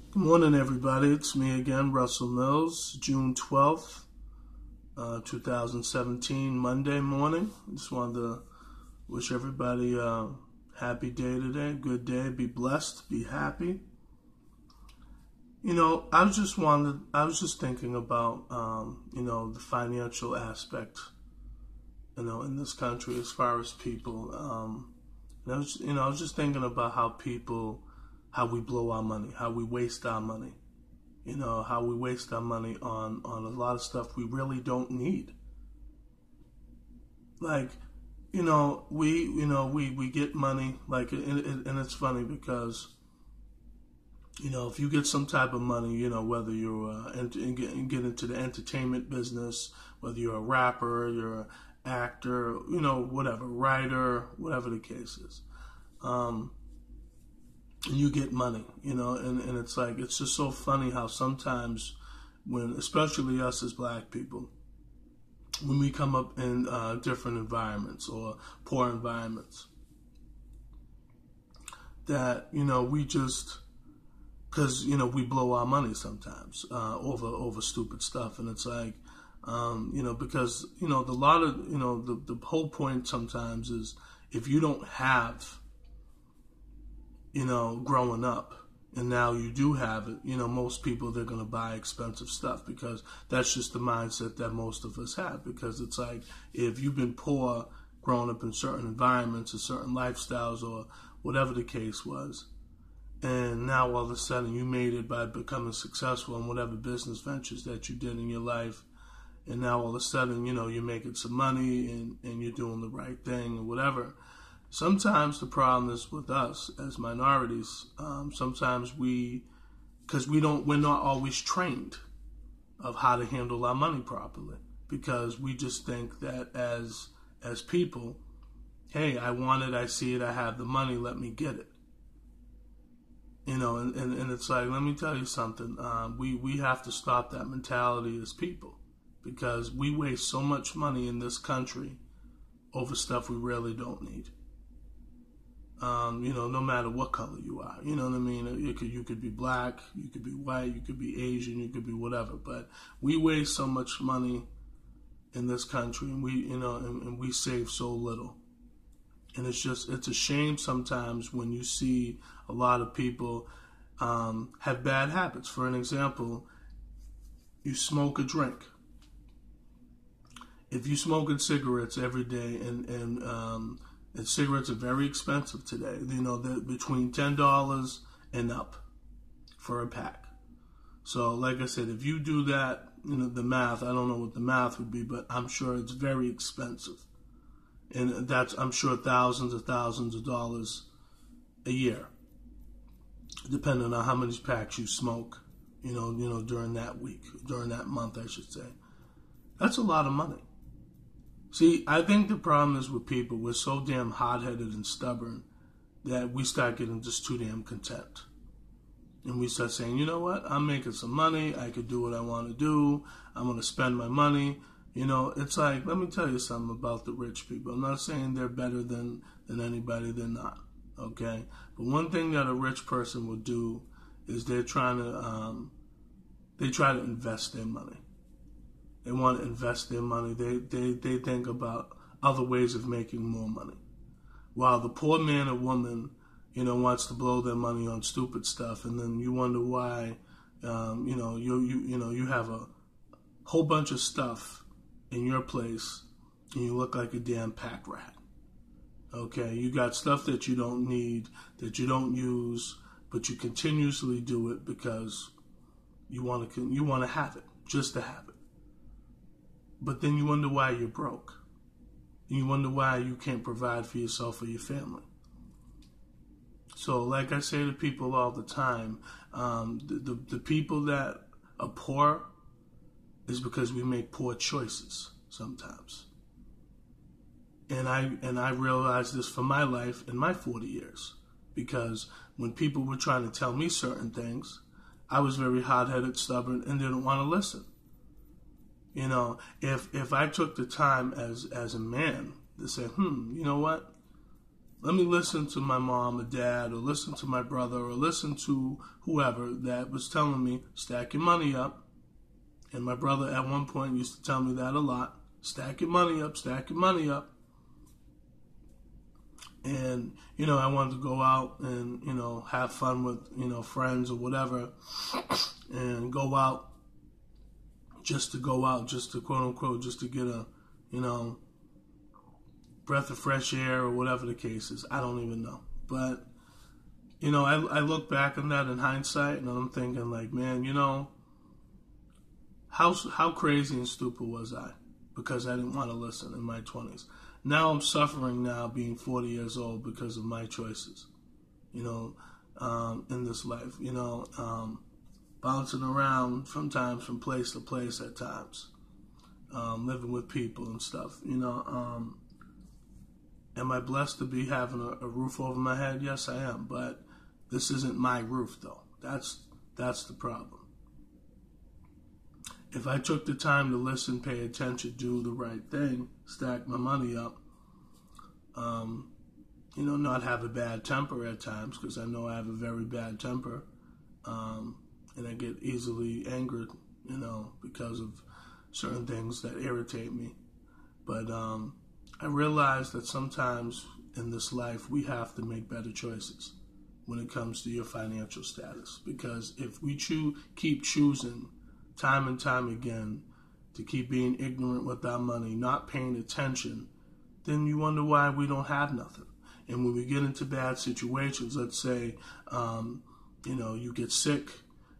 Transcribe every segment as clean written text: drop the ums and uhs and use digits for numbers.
Good morning, everybody. It's me again, Russell Mills, June 12th, 2017, Monday morning. Just wanted to wish everybody a happy day today, good day, be blessed, be happy. I was just thinking about, the financial aspect, in this country as far as people. And I was just thinking about how we blow our money, how we waste our money, how we waste our money on a lot of stuff we really don't need. Like, we get money, like, and it's funny because, if you get some type of money, whether you're get into the entertainment business, whether you're a rapper, you're an actor, whatever, writer, whatever the case is, and you get money, and it's like, it's just so funny how sometimes especially us as black people, when we come up in different environments or poor environments, that, we just, because, we blow our money sometimes over stupid stuff. And it's like, because, the whole point sometimes is if you don't have, growing up, and now you do have it, most people, they're going to buy expensive stuff because that's just the mindset that most of us have. Because it's like, if you've been poor growing up in certain environments or certain lifestyles or whatever the case was, and now all of a sudden you made it by becoming successful in whatever business ventures that you did in your life, and now all of a sudden, you're making some money and you're doing the right thing or whatever. Sometimes the problem is with us as minorities. Sometimes because we're not always trained of how to handle our money properly, because we just think that as people, hey, I want it, I see it, I have the money, let me get it. And it's like, let me tell you something. We have to stop that mentality as people, because we waste so much money in this country over stuff we really don't need. No matter what color you are, you know what I mean? You could be black, you could be white, you could be Asian, you could be whatever. But we waste so much money in this country, and we save so little. And it's a shame sometimes when you see a lot of people have bad habits. For an example, you smoke a drink. If you're smoking cigarettes every day, and cigarettes are very expensive today, they're between $10 and up for a pack. So like I said, if you do that, the math, I don't know what the math would be, but I'm sure it's very expensive. And that's, I'm sure, thousands of dollars a year, depending on how many packs you smoke, during that week, during that month, I should say. That's a lot of money. See, I think the problem is with people, we're so damn hard-headed and stubborn that we start getting just too damn content. And we start saying, you know what, I'm making some money, I could do what I want to do, I'm going to spend my money. It's like, let me tell you something about the rich people. I'm not saying they're better than anybody, they're not, okay? But one thing that a rich person will do is they try to invest their money. They want to invest their money. They think about other ways of making more money. While the poor man or woman, wants to blow their money on stupid stuff, and then you wonder why, you have a whole bunch of stuff in your place, and you look like a damn pack rat. Okay, you got stuff that you don't need, that you don't use, but you continuously do it because you want to have it, just to have it. But then you wonder why you're broke. You wonder why you can't provide for yourself or your family. So, like I say to people all the time, the people that are poor is because we make poor choices sometimes. And I realized this for my life in my 40 years. Because when people were trying to tell me certain things, I was very hard-headed, stubborn, and didn't want to listen. If I took the time as a man to say, you know what? Let me listen to my mom or dad, or listen to my brother, or listen to whoever that was telling me, stack your money up. And my brother at one point used to tell me that a lot. Stack your money up, stack your money up. And, I wanted to go out and, have fun with, friends or whatever, and go out just to quote unquote, just to get a, breath of fresh air or whatever the case is. I don't even know. But, I look back on that in hindsight and I'm thinking like, man, how crazy and stupid was I? Because I didn't want to listen in my 20s. Now I'm suffering now being 40 years old because of my choices, in this life, bouncing around sometimes from place to place at times, living with people and stuff, Am I blessed to be having a roof over my head? Yes, I am. But this isn't my roof, though. That's the problem. If I took the time to listen, pay attention, do the right thing, stack my money up, not have a bad temper at times, because I know I have a very bad temper, and I get easily angered, because of certain things that irritate me. But I realize that sometimes in this life we have to make better choices when it comes to your financial status. Because if we keep choosing time and time again to keep being ignorant with our money, not paying attention, then you wonder why we don't have nothing. And when we get into bad situations, let's say, you get sick,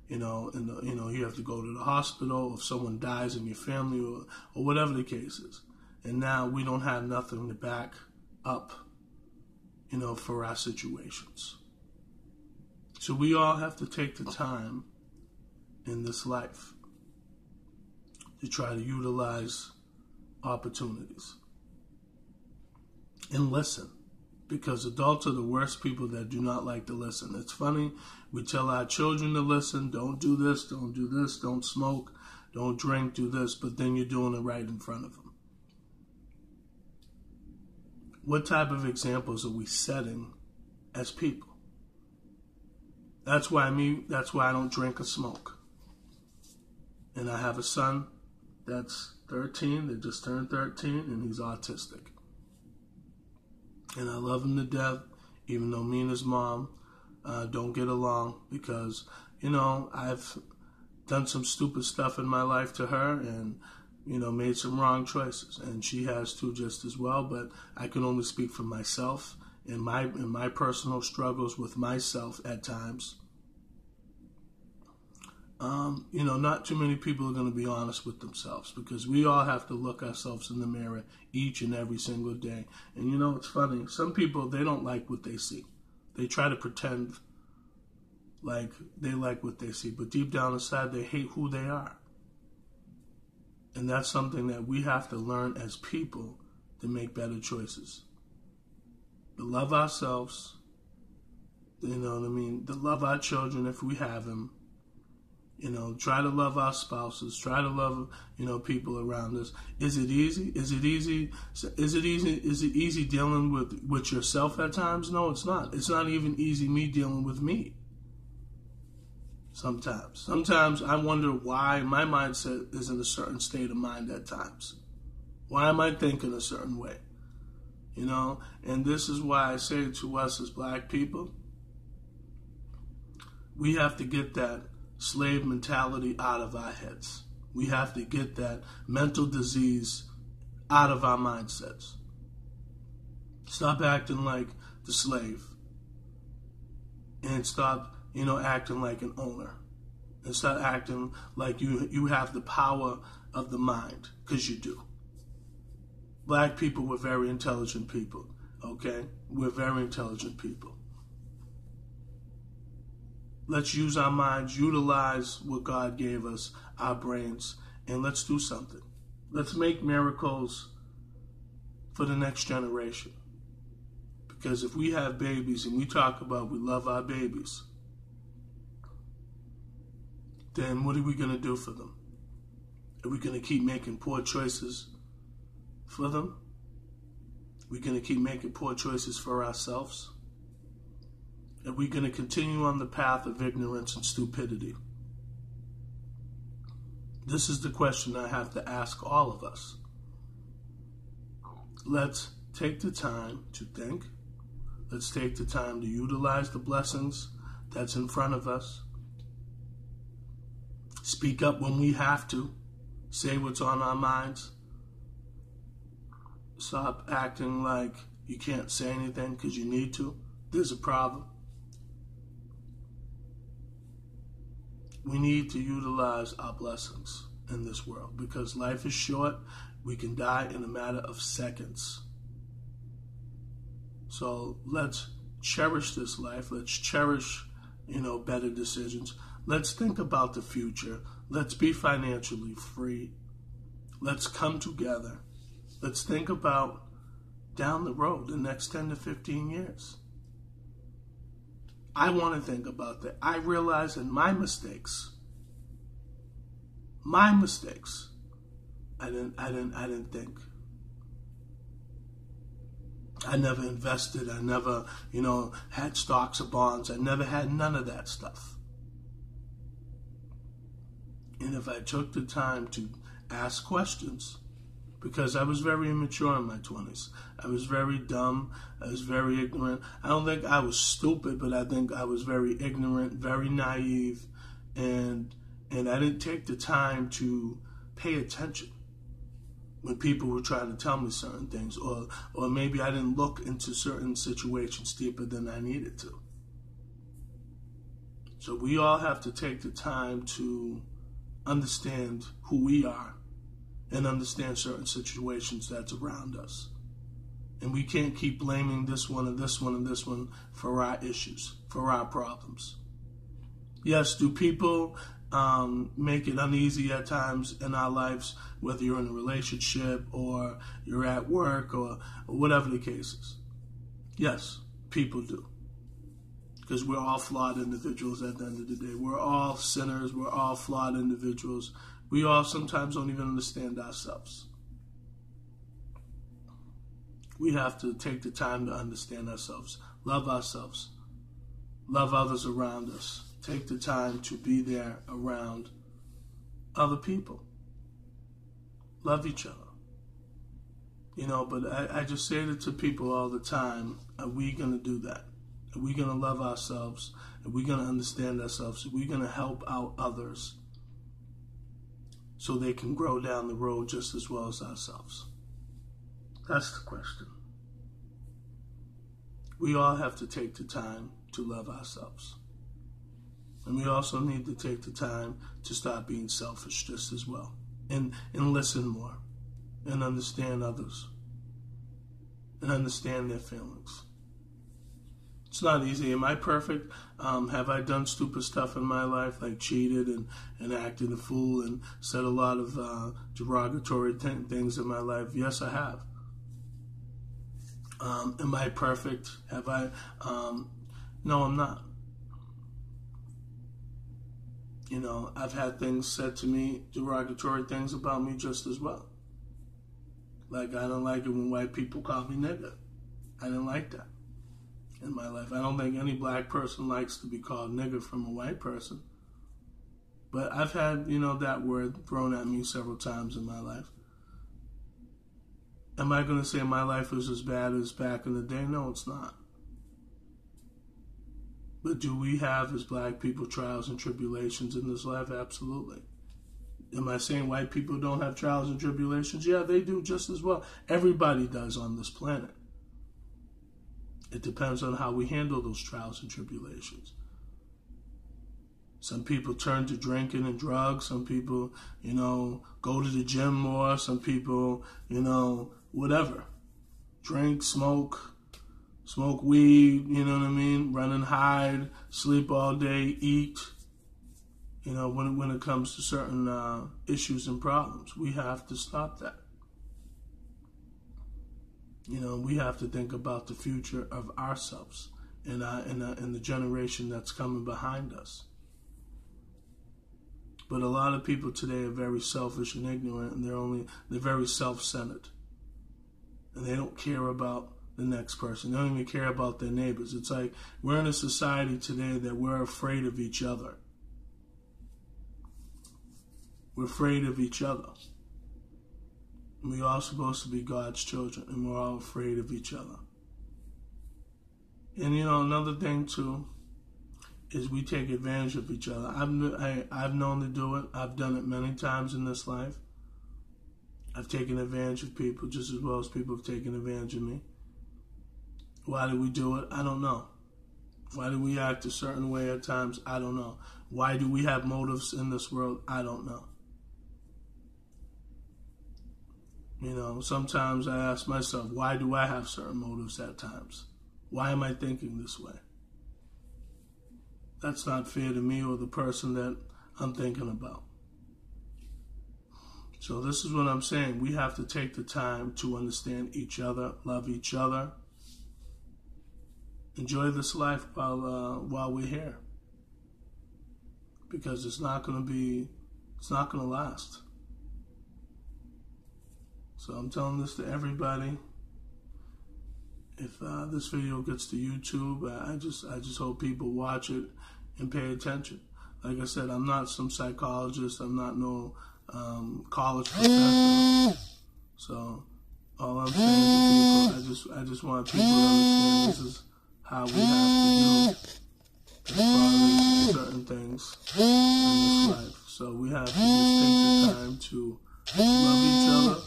and you have to go to the hospital, if someone dies in your family or whatever the case is. And now we don't have nothing to back up, for our situations. So we all have to take the time in this life to try to utilize opportunities and listen, because adults are the worst people that do not like to listen. It's funny, we tell our children to listen, don't do this, don't smoke, don't drink, do this, but then you're doing it right in front of them. What type of examples are we setting as people? That's why I don't drink or smoke. And I have a son that's 13, that just turned 13, and he's autistic. And I love him to death, even though me and his mom don't get along, because, I've done some stupid stuff in my life to her and, made some wrong choices. And she has too, just as well, but I can only speak for myself and my personal struggles with myself at times. Not too many people are going to be honest with themselves, because we all have to look ourselves in the mirror each and every single day. And it's funny. Some people, they don't like what they see. They try to pretend like they like what they see, but deep down inside, they hate who they are. And that's something that we have to learn as people to make better choices. To love ourselves, to love our children if we have them. Try to love our spouses. Try to love, people around us. Is it easy? Is it easy dealing with yourself at times? No, it's not. It's not even easy me dealing with me. Sometimes I wonder why my mindset is in a certain state of mind at times. Why am I thinking a certain way? And this is why I say to us as black people, we have to get that slave mentality out of our heads. We have to get that mental disease out of our mindsets. Stop acting like the slave. And stop, acting like an owner. And start acting like you have the power of the mind, because you do. Black people, we're very intelligent people, okay? We're very intelligent people. Let's use our minds, utilize what God gave us, our brains, and let's do something. Let's make miracles for the next generation. Because if we have babies and we talk about we love our babies, then what are we going to do for them? Are we going to keep making poor choices for them? We're going to keep making poor choices for ourselves. Are we going to continue on the path of ignorance and stupidity? This is the question I have to ask all of us. Let's take the time to think. Let's take the time to utilize the blessings that's in front of us. Speak up when we have to. Say what's on our minds. Stop acting like you can't say anything because you need to. There's a problem. We need to utilize our blessings in this world because life is short. We can die in a matter of seconds. So let's cherish this life. Let's cherish, better decisions. Let's think about the future. Let's be financially free. Let's come together. Let's think about down the road, the next 10 to 15 years. I want to think about that. I realize in my mistakes, I didn't think. I never invested. I never, had stocks or bonds. I never had none of that stuff. And if I took the time to ask questions, because I was very immature in my 20s. I was very dumb. I was very ignorant. I don't think I was stupid, but I think I was very ignorant, very naive, and I didn't take the time to pay attention when people were trying to tell me certain things, or maybe I didn't look into certain situations deeper than I needed to. So we all have to take the time to understand who we are and understand certain situations that's around us. And we can't keep blaming this one and this one and this one for our issues, for our problems. Yes, do people make it uneasy at times in our lives, whether you're in a relationship or you're at work or whatever the case is? Yes, people do. Because we're all flawed individuals at the end of the day. We're all sinners. We're all flawed individuals. We all sometimes don't even understand ourselves. We have to take the time to understand ourselves, love others around us. Take the time to be there around other people. Love each other. But I just say it to people all the time. Are we going to do that? Are we going to love ourselves? Are we going to understand ourselves? Are we going to help out others so they can grow down the road just as well as ourselves? That's the question. We all have to take the time to love ourselves. And we also need to take the time to stop being selfish just as well. And listen more. And understand others. And understand their feelings. It's not easy. Am I perfect? Have I done stupid stuff in my life, like cheated and acted a fool and said a lot of derogatory things in my life? Yes, I have. Am I perfect? Have I? No, I'm not. I've had things said to me, derogatory things about me just as well. Like, I don't like it when white people call me nigger. I didn't like that in my life. I don't think any black person likes to be called nigger from a white person. But I've had, that word thrown at me several times in my life. Am I going to say my life was as bad as back in the day? No, it's not. But do we have, as black people, trials and tribulations in this life? Absolutely. Am I saying white people don't have trials and tribulations? Yeah, they do just as well. Everybody does on this planet. It depends on how we handle those trials and tribulations. Some people turn to drinking and drugs. Some people, go to the gym more. Some people, whatever. Drink, smoke weed, run and hide, sleep all day, eat. When it comes to certain issues and problems, we have to stop that. We have to think about the future of ourselves and the generation that's coming behind us. But a lot of people today are very selfish and ignorant, and they're very self-centered. and they don't care about the next person. They don't even care about their neighbors. It's like we're in a society today that we're afraid of each other. We're afraid of each other. And we're all supposed to be God's children, and we're all afraid of each other. And another thing too is we take advantage of each other. I've known to do it. I've done it many times in this life. I've taken advantage of people just as well as people have taken advantage of me. Why do we do it? I don't know. Why do we act a certain way at times? I don't know. Why do we have motives in this world? I don't know. Sometimes I ask myself, why do I have certain motives at times? Why am I thinking this way? That's not fair to me or the person that I'm thinking about. So this is what I'm saying. We have to take the time to understand each other, love each other, enjoy this life while we're here, because it's not going to last. So I'm telling this to everybody. If this video gets to YouTube, I just hope people watch it and pay attention. Like I said, I'm not some psychologist. I'm not no college professor. So all I'm saying to people, I just want people to understand this is how we have to do as far as certain things in this life. So we have to just take the time to love each other,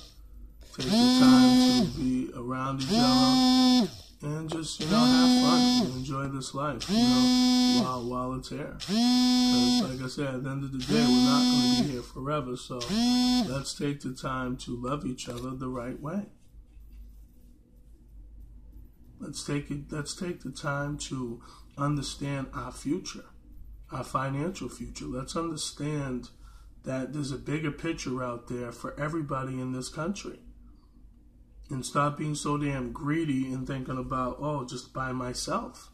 take the time to be around each other, and just, have fun and enjoy this life, while it's here. Because, like I said, at the end of the day, we're not going to be here forever. So let's take the time to love each other the right way. Let's take the time to understand our future, our financial future. Let's understand that there's a bigger picture out there for everybody in this country. And stop being so damn greedy and thinking about, just by myself.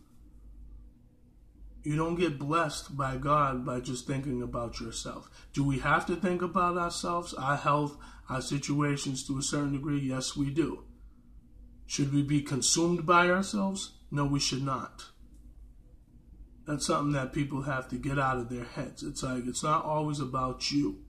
You don't get blessed by God by just thinking about yourself. Do we have to think about ourselves, our health, our situations to a certain degree? Yes, we do. Should we be consumed by ourselves? No, we should not. That's something that people have to get out of their heads. It's like, it's not always about you.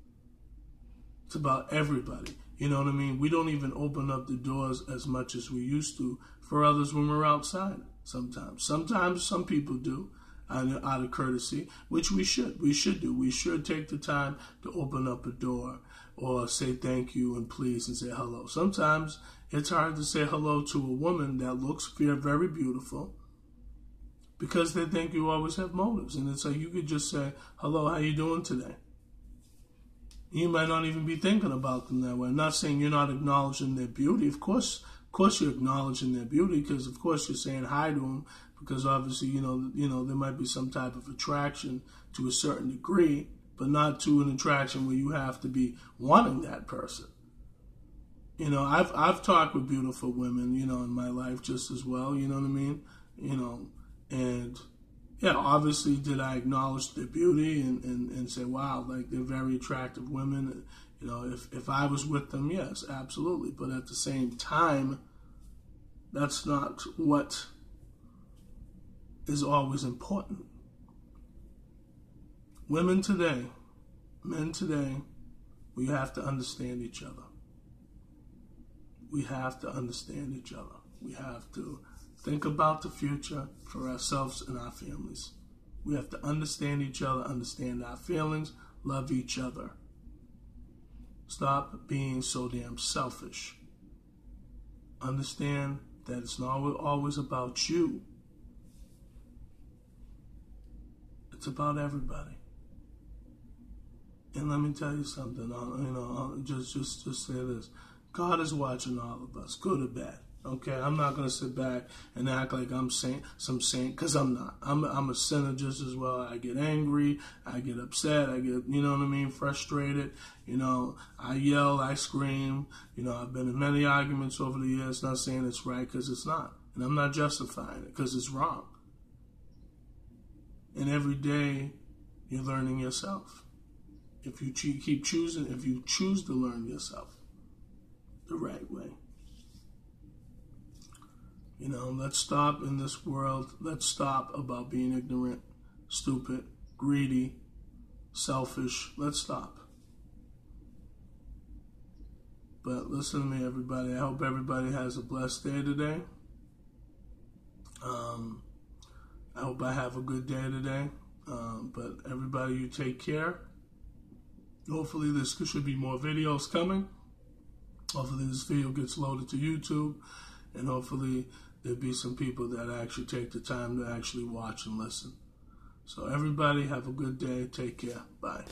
It's about everybody. You know what I mean? We don't even open up the doors as much as we used to for others when we're outside sometimes. Sometimes some people do out of courtesy, which we should. We should do. We should take the time to open up a door or say thank you and please and say hello. Sometimes it's hard to say hello to a woman that looks very beautiful because they think you always have motives. And it's like you could just say, hello, how you doing today? You might not even be thinking about them that way. I'm not saying you're not acknowledging their beauty. Of course you're acknowledging their beauty because, of course, you're saying hi to them because obviously, there might be some type of attraction to a certain degree, but not to an attraction where you have to be wanting that person. I've talked with beautiful women, in my life just as well. You know what I mean? And yeah, obviously, did I acknowledge their beauty and say, wow, like they're very attractive women? If I was with them, yes, absolutely. But at the same time, that's not what is always important. Women today, men today, we have to understand each other. We have to understand each other. We have to think about the future for ourselves and our families. We have to understand each other, understand our feelings, love each other. Stop being so damn selfish. Understand that it's not always about you. It's about everybody. And let me tell you something. I'll just say this. God is watching all of us, good or bad. Okay, I'm not going to sit back and act like I'm some saint, because I'm not. I'm a sinner just as well. I get angry, I get upset, I get, frustrated. I yell, I scream. I've been in many arguments over the years, not saying it's right because it's not. And I'm not justifying it because it's wrong. And every day, you're learning yourself. If you choose to learn yourself the right way. You know, let's stop in this world. Let's stop about being ignorant, stupid, greedy, selfish. Let's stop. But listen to me, everybody. I hope everybody has a blessed day today. I hope I have a good day today. But everybody, you take care. Hopefully there should be more videos coming. Hopefully this video gets loaded to YouTube. And hopefully there'll be some people that actually take the time to actually watch and listen. So everybody have a good day. Take care. Bye.